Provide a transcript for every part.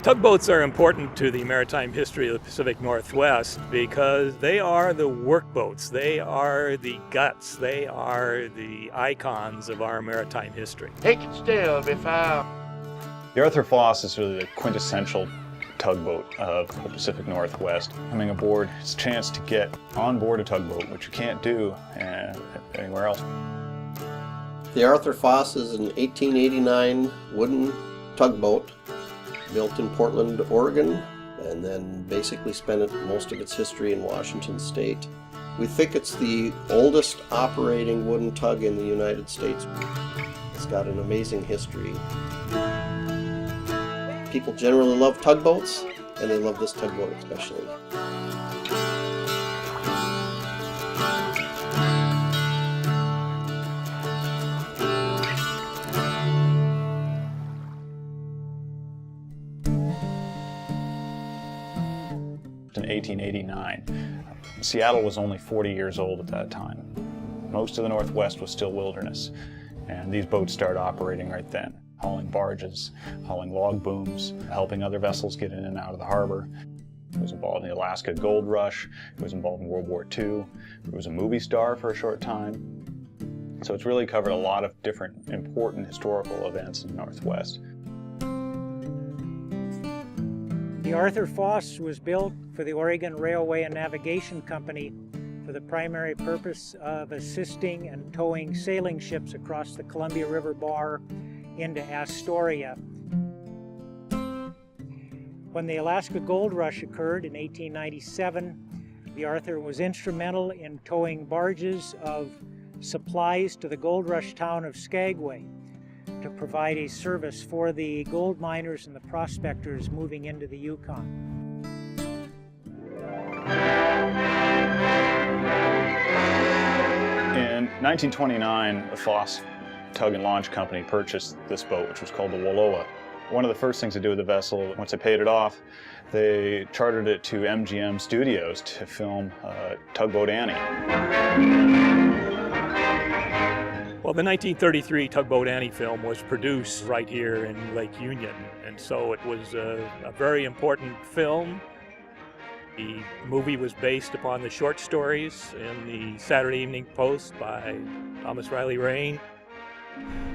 Tugboats are important to the maritime history of the Pacific Northwest because they are the workboats, they are the guts, they are the icons of our maritime history. Take it still, be found. The Arthur Foss is really the quintessential tugboat of the Pacific Northwest. Coming aboard is a chance to get on board a tugboat, which you can't do anywhere else. The Arthur Foss is an 1889 wooden tugboat built in Portland, Oregon, and then basically spent most of its history in Washington State. We think it's the oldest operating wooden tug in the United States. It's got an amazing history. People generally love tugboats, and they love this tugboat especially. In 1889. Seattle was only 40 years old at that time. Most of the Northwest was still wilderness, and these boats started operating right then, hauling barges, hauling log booms, helping other vessels get in and out of the harbor. It was involved in the Alaska Gold Rush, it was involved in World War II, it was a movie star for a short time. So it's really covered a lot of different important historical events in the Northwest. The Arthur Foss was built for the Oregon Railway and Navigation Company for the primary purpose of assisting and towing sailing ships across the Columbia River Bar into Astoria. When the Alaska Gold Rush occurred in 1897, the Arthur was instrumental in towing barges of supplies to the gold rush town of Skagway to provide a service for the gold miners and the prospectors moving into the Yukon. In 1929, the Foss Tug and Launch Company purchased this boat, which was called the Wallowa. One of the first things to do with the vessel, once they paid it off, they chartered it to MGM Studios to film Tugboat Annie. Well, the 1933 Tugboat Annie film was produced right here in Lake Union, and so it was a very important film. The movie was based upon the short stories in the Saturday Evening Post by Thomas Riley Raine.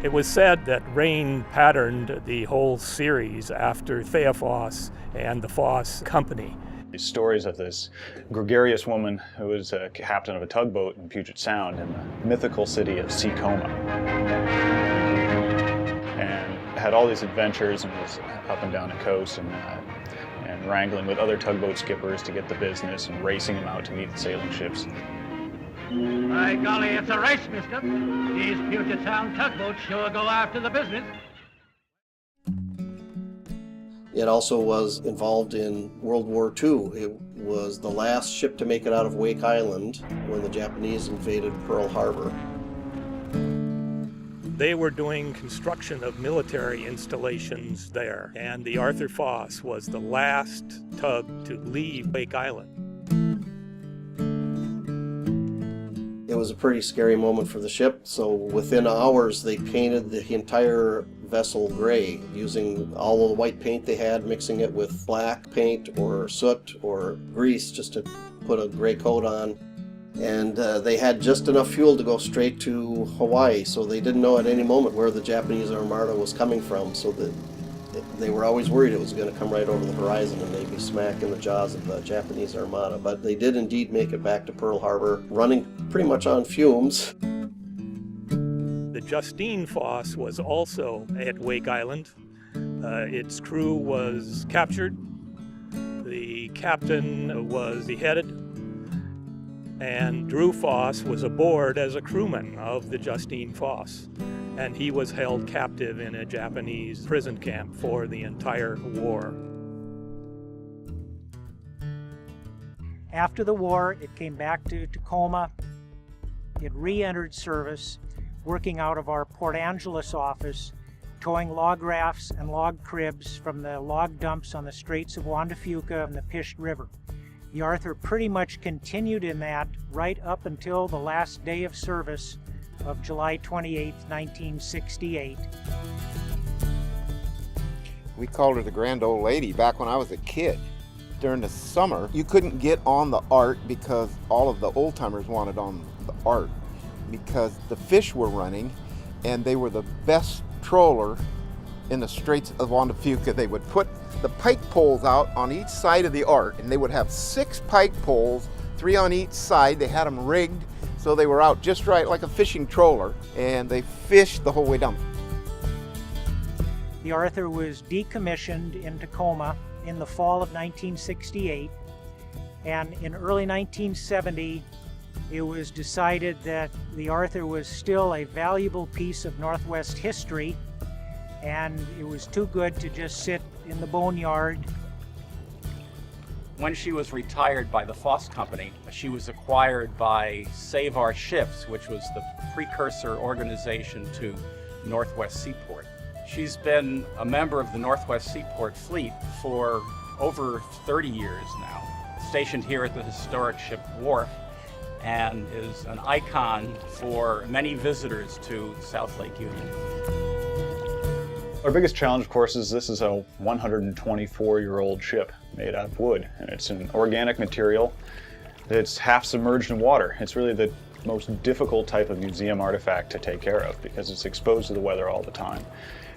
It was said that Raine patterned the whole series after Thea Foss and the Foss Company. These stories of this gregarious woman who was a captain of a tugboat in Puget Sound in the mythical city of Seacoma, and had all these adventures and was up and down the coast and wrangling with other tugboat skippers to get the business and racing them out to meet the sailing ships. By golly, it's a race, mister. These Puget Sound tugboats sure go after the business. It also was involved in World War II. It was the last ship to make it out of Wake Island when the Japanese invaded Pearl Harbor. They were doing construction of military installations there, and the Arthur Foss was the last tug to leave Wake Island. It was a pretty scary moment for the ship, so within hours they painted the entire vessel gray using all of the white paint they had, mixing it with black paint or soot or grease just to put a gray coat on. And they had just enough fuel to go straight to Hawaii, so they didn't know at any moment where the Japanese Armada was coming from, so that they were always worried it was going to come right over the horizon and they'd be smack in the jaws of the Japanese Armada. But they did indeed make it back to Pearl Harbor, running pretty much on fumes. The Justine Foss was also at Wake Island. Its crew was captured. The captain was beheaded. And Drew Foss was aboard as a crewman of the Justine Foss. And he was held captive in a Japanese prison camp for the entire war. After the war, it came back to Tacoma. It re-entered service, working out of our Port Angeles office, towing log rafts and log cribs from the log dumps on the Straits of Juan de Fuca and the Pisht River. The Arthur pretty much continued in that right up until the last day of service of July 28, 1968. We called her the Grand Old Lady back when I was a kid. During the summer, you couldn't get on the Art because all of the old timers wanted on the Art because the fish were running and they were the best troller in the Straits of Juan de Fuca. They would put the pike poles out on each side of the Art, and they would have 6 pike poles, 3 on each side. They had them rigged so they were out just right like a fishing troller, and they fished the whole way down. The Arthur was decommissioned in Tacoma in the fall of 1968, and in early 1970 it was decided that the Arthur was still a valuable piece of Northwest history, and it was too good to just sit in the boneyard. When she was retired by the Foss Company, she was acquired by Save Our Ships, which was the precursor organization to Northwest Seaport. She's been a member of the Northwest Seaport fleet for over 30 years now, stationed here at the historic ship wharf, and is an icon for many visitors to South Lake Union. Our biggest challenge, of course, is this is a 124-year-old ship made out of wood, and it's an organic material that's half submerged in water. It's really the most difficult type of museum artifact to take care of because it's exposed to the weather all the time,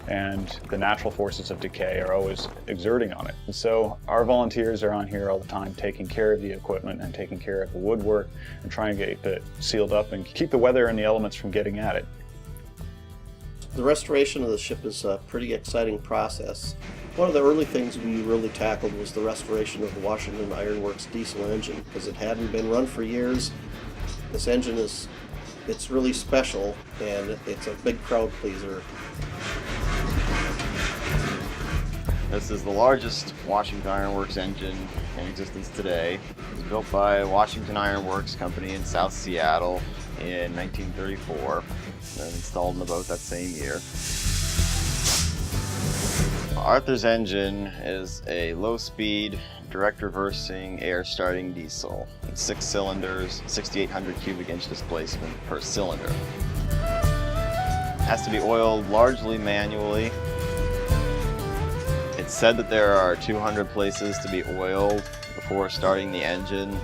and the natural forces of decay are always exerting on it. And so our volunteers are on here all the time taking care of the equipment and taking care of the woodwork and trying to get it sealed up and keep the weather and the elements from getting at it. The restoration of the ship is a pretty exciting process. One of the early things we really tackled was the restoration of the Washington Iron Works diesel engine because it hadn't been run for years. This engine it's really special and it's a big crowd pleaser. This is the largest Washington Iron Works engine in existence today. It was built by Washington Iron Works Company in South Seattle in 1934 and installed in the boat that same year. Arthur's engine is a low-speed, direct reversing, air-starting diesel. It's 6 cylinders, 6,800 cubic inch displacement per cylinder. It has to be oiled largely manually. It's said that there are 200 places to be oiled before starting the engine.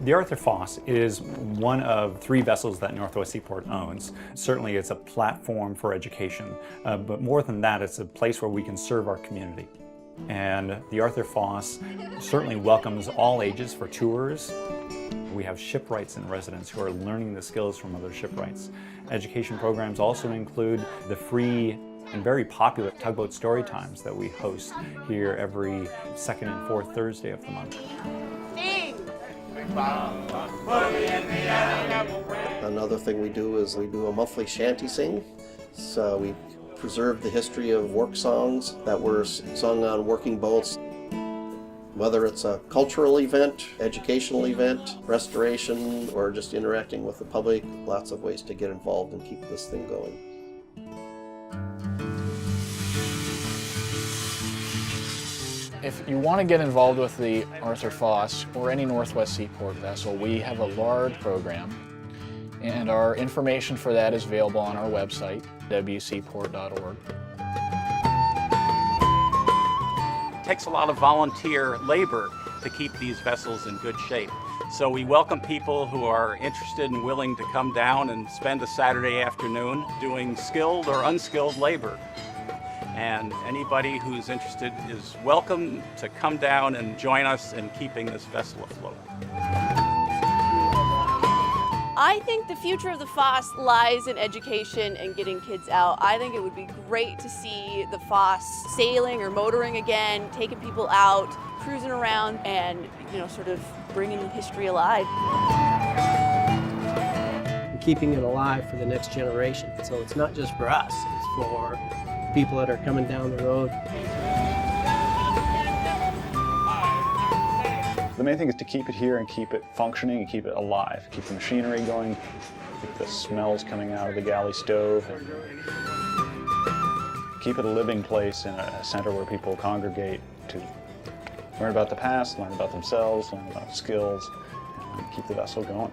The Arthur Foss is one of 3 vessels that Northwest Seaport owns. Certainly it's a platform for education, but more than that, it's a place where we can serve our community. And the Arthur Foss certainly welcomes all ages for tours. We have shipwrights and residents who are learning the skills from other shipwrights. Education programs also include the free and very popular tugboat story times that we host here every 2nd and 4th Thursday of the month. Another thing we do is we do a monthly shanty sing. So we preserve the history of work songs that were sung on working boats. Whether it's a cultural event, educational event, restoration, or just interacting with the public, lots of ways to get involved and keep this thing going. If you want to get involved with the Arthur Foss or any Northwest Seaport vessel, we have a large program, and our information for that is available on our website, wseaport.org. It takes a lot of volunteer labor to keep these vessels in good shape. So we welcome people who are interested and willing to come down and spend a Saturday afternoon doing skilled or unskilled labor. And anybody who's interested is welcome to come down and join us in keeping this vessel afloat. I think the future of the Foss lies in education and getting kids out. I think it would be great to see the Foss sailing or motoring again, taking people out, cruising around, and sort of bringing history alive. Keeping it alive for the next generation. So it's not just for us, it's for people that are coming down the road. The main thing is to keep it here and keep it functioning and keep it alive, keep the machinery going, keep the smells coming out of the galley stove, and keep it a living place and a center where people congregate to learn about the past, learn about themselves, learn about skills, and keep the vessel going.